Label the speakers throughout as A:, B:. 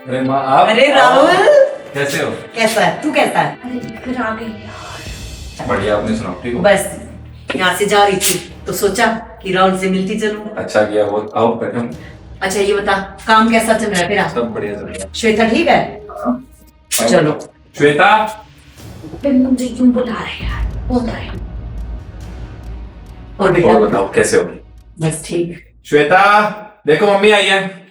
A: अरे माँ आप।
B: अरे राहुल,
A: कैसे हो?
B: कैसा है तू? कैसा है?
C: अरे घर आ गई यार।
A: बढ़िया, आपने सुनाओ ठीक हो?
B: बस यहाँ से जा रही थी तो सोचा कि राहुल से मिलती चलूं।
A: अच्छा किया, वो आओ बैठो।
B: अच्छा ये बता, काम कैसा चल रहा है तेरा?
A: सब बढ़िया चल रहा
B: श्वेता ठीक है?
A: है।
B: चलो।
A: श्वेता,
C: मुझे क्यों बुला रहे यार? बोल रहे हैं।
B: और बेटा?
A: और बताओ कैसे हो?
B: बस ठीक।
A: श्वेता देखो, मम्मी आई है।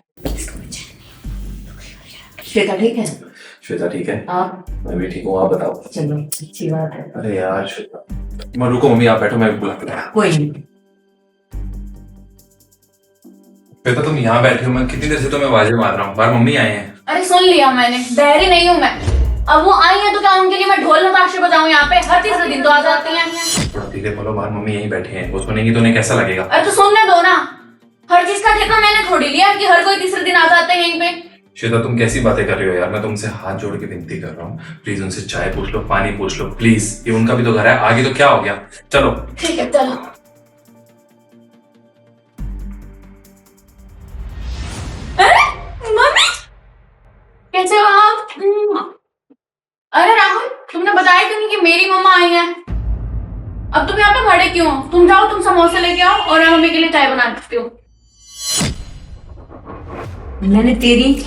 B: श्वेता ठीक है?
A: श्वेता ठीक है?
B: आप?
A: मैं भी ठीक हूँ, आप बताओ।
B: चलो अच्छी बात है।
A: अरे यार श्वेता, मैं रुको, मम्मी आप बैठो, मैं भी बुला के लाया।
B: कोई नहीं।
A: श्वेता तुम यहाँ बैठे हो, मैं कितनी देर से तुम्हें आवाजें मार रहा हूँ, बाहर मम्मी आए हैं।
C: अरे सुन लिया मैंने, बहरी नहीं हूँ मैं। अब वो आई है तो क्या उनके लिए मैं ढोल नताशे बजाऊं? यहाँ पे हर तीसरे दिन तो आ जाती हैं।
A: थोड़ा धीरे बोलो, बाहर मम्मी यहीं बैठे हैं, वो सुनेंगी तो उन्हें कैसा लगेगा?
C: अरे तो सुनने दो ना, हर चीज का ठेका मैंने थोड़ी लिया कि हर कोई तीसरे दिन आ जाते हैं यहीं पे।
A: श्वेता तुम कैसी बातें कर रही हो यार, मैं तुमसे हाथ जोड़ के विनती कर रहा हूँ, प्लीज उनसे चाय पूछ लो, पानी पूछ लो प्लीज, ये उनका भी तो घर है, आगे तो क्या हो गया। चलो
C: ठीक है चलो। अरे मम्मी, कैसे हो आप? अरे राहुल, तुमने बताया क्यों नहीं कि मेरी मम्मा आई है? अब तुम यहाँ पे खड़े क्यों हो? तुम जाओ, तुम समोसे लेके आओ और मैं मम्मी के लिए चाय बना देती हूँ।
B: मैंने तेरी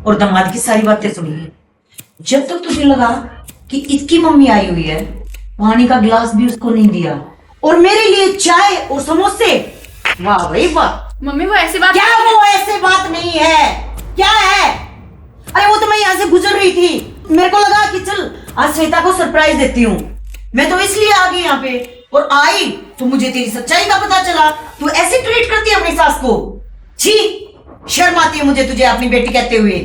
B: और दामाद की सारी बातें सुनी है। जब तक तुझे लगा कि इसकी मम्मी आई हुई है, पानी का गिलास भी उसको नहीं दिया और मेरे लिए चाय और समोसे। वाह भाई वाह।
C: मम्मी वो ऐसी बात
B: क्या वो ऐसे बात नहीं है? क्या है? अरे वो तो मैं यहाँ से गुजर रही थी, मेरे को लगा कि चल आज श्वेता को सरप्राइज देती हूँ, मैं तो इसलिए आ गई यहाँ पे। और आई तो मुझे तेरी सच्चाई का पता चला, तू ऐसे ट्रीट करती है अपनी सास को। छी, शर्म आती है मुझे तुझे अपनी बेटी कहते हुए।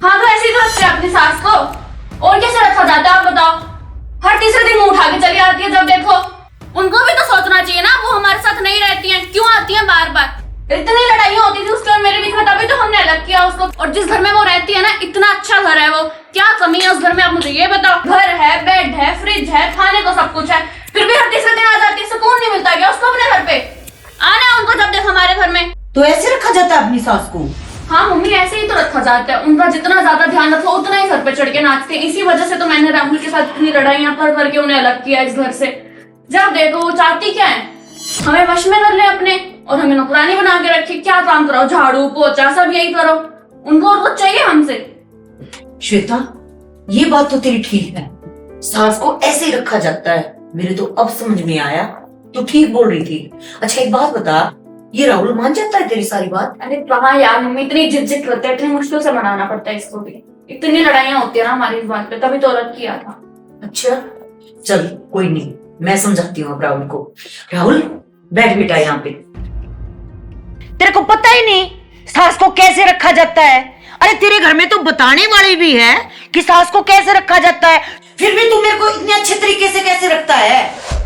C: हाँ तो ऐसे ही तो रखते हैं अपनी सास को, और कैसे रखा जाता है आप बताओ? हर तीसरे दिन मुंह उठा के चली आती है, जब देखो। उनको भी तो सोचना चाहिए ना, वो हमारे साथ नहीं रहती हैं, क्यों आती हैं बार बार? इतनी लड़ाइयाँ होती थी उसके और मेरे बीच में, तभी तो हमने अलग किया उसको। और जिस घर में वो रहती है ना, इतना अच्छा घर है वो, क्या कमी है उस घर में आप मुझे ये बताओ? घर है, बेड है, फ्रिज है, खाने को सब कुछ है, फिर भी हर तीसरे दिन आ जाती है। सुकून नहीं मिलता क्या उसको अपने घर पे? आना उनको जब देखो हमारे घर में।
B: तो ऐसे रखा जाता है अपनी सास को?
C: हाँ मम्मी, ऐसे ही तो रखा जाता है। उनका जितना ज्यादा ध्यान रखो उतना ही सर पे चढ़ के नाचते हैं। इसी वजह से तो मैंने राहुल के साथ इतनी लड़ाइयां कर करके उन्हें अलग किया इस घर से। जब देखो वो चाहती क्या है, हमें वश में कर ले अपने, और हमें नौकरानी बना के रखे। क्या काम कराओ, झाड़ू पोछा सब यही करो। उनको और कुछ चाहिए हमसे?
B: श्वेता, ये बात तो तेरी ठीक है, सास को ऐसे ही रखा जाता है। मेरे तो अब समझ में आया, तू ठीक बोल रही थी। अच्छा एक बात बता, ये राहुल मान जाता है तेरी सारी बात?
C: अरे कहाँ यार मम्मी, इतनी जिद करते हैं, इतनी मुश्किल से मनाना पड़ता है इसको भी। इतनी लड़ाइयां होती है ना हमारी इस बात पे, तभी तो अलग किया था।
B: अच्छा चल कोई नहीं, मैं समझाती हूँ अब राहुल को। राहुल बैठ बेटा यहाँ पे। तेरे को पता ही नहीं सास को कैसे रखा जाता है? अरे तेरे घर में तो बताने वाले भी है कि सास को कैसे रखा जाता है, फिर भी तू मेरे को इतने अच्छे तरीके से कैसे रखता है?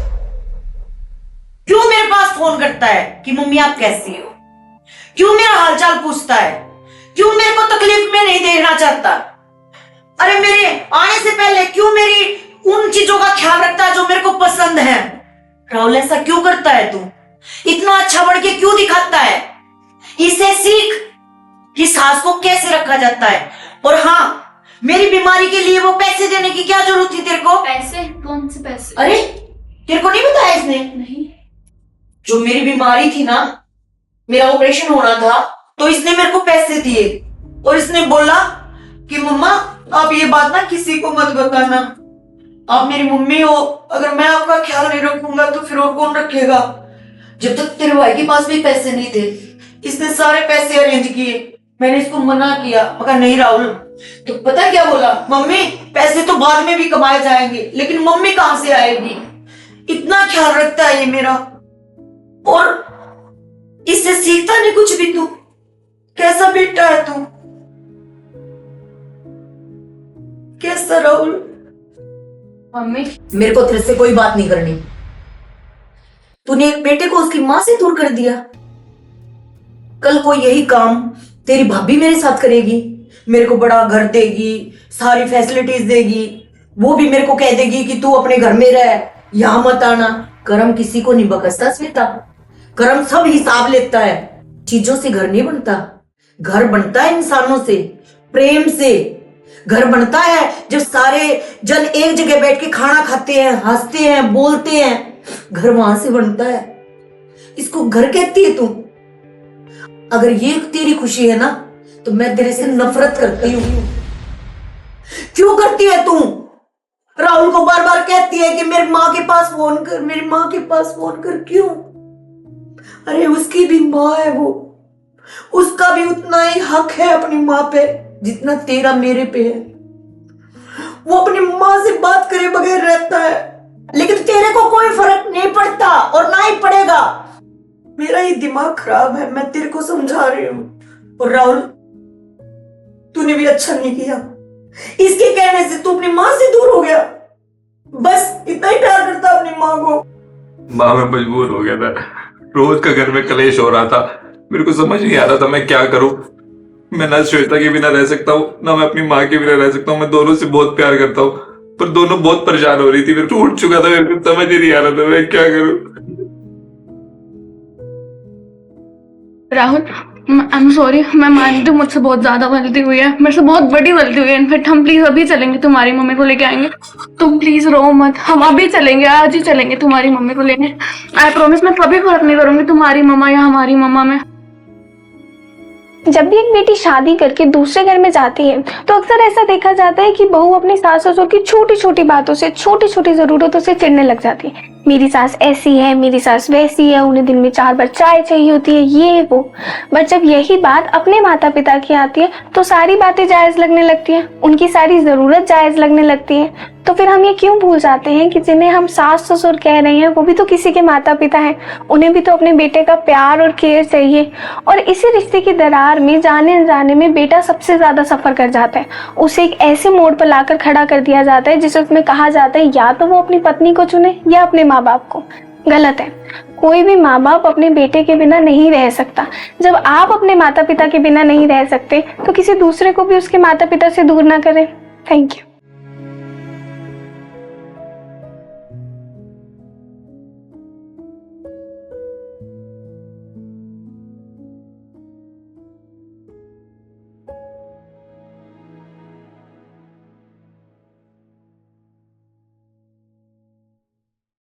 B: क्यों मेरे पास फोन करता है कि मम्मी आप कैसी हो? क्यों मेरा हालचाल पूछता है? क्यों मेरे को तकलीफ में नहीं देखना चाहता? अरे मेरे आने से पहले क्यों मेरी उन चीजों का ख्याल रखता है जो मेरे को पसंद है? राहुल ऐसा क्यों करता है तू? इतना अच्छा बन के क्यों दिखाता है? इसे सीख कि सास को कैसे रखा जाता है। और हाँ, मेरी बीमारी के लिए वो पैसे देने की क्या जरूरत थी तेरे को?
C: पैसे? कौन से पैसे?
B: अरे तेरे को नहीं बताया इसने?
C: नहीं।
B: जो मेरी बीमारी थी ना, मेरा ऑपरेशन होना था, तो इसने मेरे को पैसे दिए और इसने बोला कि मम्मा आप ये बात ना किसी को मत बताना, आप मेरी मम्मी हो, अगर मैं आपका ख्याल नहीं रखूंगा तो फिर और कौन रखेगा? जब तक तेरे भाई के पास भी पैसे नहीं थे, इसने सारे पैसे अरेंज किए। मैंने इसको मना किया, मगर नहीं राहुल। तो पता क्या बोला? मम्मी पैसे तो बाद में भी कमाए जाएंगे, लेकिन मम्मी कहां से आएगी? इतना ख्याल रखता है ये मेरा, और इससे सीखता नहीं कुछ भी। तू कैसा बेटा है तू? कैसा राहुल?
C: मम्मी
B: मेरे को तेरे से कोई बात नहीं करनी। तूने एक बेटे को उसकी मां से दूर कर दिया, कल को यही काम तेरी भाभी मेरे साथ करेगी, मेरे को बड़ा घर देगी, सारी फैसिलिटीज देगी, वो भी मेरे को कह देगी कि तू अपने घर में रह, यहां मत आना। कर्म किसी को नहीं बकसता श्वेता, कर्म सब हिसाब लेता है। चीजों से घर नहीं बनता, घर बनता है इंसानों से। प्रेम से। घर बनता है जब सारे जन एक जगह बैठ के खाना खाते हैं, हंसते हैं, बोलते हैं। घर वहां से बनता है। इसको घर कहती है तू? अगर ये तेरी खुशी है ना तो मैं तेरे से नफरत करती हूँ। क्यों करती है तू? राहुल को बार बार कहती है कि मेरी माँ के पास फोन कर, मेरी माँ के पास फोन कर। क्यों? अरे उसकी भी माँ है वो, उसका भी उतना ही हक है अपनी माँ पे जितना तेरा मेरे पे है। वो अपनी माँ से बात करे बगैर रहता है, लेकिन तेरे को कोई फर्क नहीं पड़ता और ना ही पड़ेगा। मेरा ही दिमाग खराब है, मैं तेरे को समझा रही हूँ। और राहुल, तूने भी अच्छा नहीं किया। इसके कहने से तू अपनी माँ से दूर हो गया। बस इतना ही प्यार करता अपनी माँ को।
A: माँ, मैं मजबूर हो गया था। रोज का घर में कलेश हो रहा था। मेरे को समझ नहीं आ रहा था मैं क्या करूं। मैं ना श्वेता के बिना रह सकता हूँ, ना मैं अपनी माँ के बिना रह सकता हूँ। मैं दोनों से बहुत प्यार करता हूँ, पर दोनों बहुत परेशान हो रही थी। मैं टूट चुका था, मेरे को समझ ही नहीं आ रहा था मैं क्या करूं।
C: राहुल, आई एम सॉरी, मैं मानती हूँ मुझसे बहुत ज्यादा गलती हुई है, मेरे से बहुत बड़ी गलती हुई है। इनफैक्ट हम प्लीज अभी चलेंगे, तुम्हारी मम्मी को लेके आएंगे। तुम प्लीज रो मत, हम अभी चलेंगे, आज ही चलेंगे तुम्हारी मम्मी को लेने। आई प्रॉमिस, मैं कभी फर्क नहीं करूंगी तुम्हारी मम्मा या हमारी मम्मा में।
D: जब भी एक बेटी शादी करके दूसरे घर में जाती है तो अक्सर ऐसा देखा जाता है कि बहू अपने सास ससुर की छोटी छोटी बातों से, छोटी छोटी जरूरतों से चिढ़ने लग जाती है। मेरी सास ऐसी है, मेरी सास वैसी है, उन्हें दिन में 4 बार चाय चाहिए होती है, ये वो। बट जब यही बात अपने माता पिता की आती है तो सारी बातें जायज लगने लगती हैं, उनकी सारी जरूरत जायज लगने लगती है। तो फिर हम ये क्यों भूल जाते हैं कि जिन्हें हम सास ससुर कह रहे हैं वो भी तो किसी के माता पिता हैं। उन्हें भी तो अपने बेटे का प्यार और केयर चाहिए। और इसी रिश्ते की दरार में जाने अनजाने में बेटा सबसे ज्यादा सफर कर जाता है। उसे एक ऐसे मोड़ पर लाकर खड़ा कर दिया जाता है जिसे उसमें कहा जाता है या तो वो अपनी पत्नी को चुने या अपने माँ बाप को। गलत है। कोई भी माँ बाप अपने बेटे के बिना नहीं रह सकता। जब आप अपने माता पिता के बिना नहीं रह सकते तो किसी दूसरे को भी उसके माता पिता से दूर ना करें। Thank you.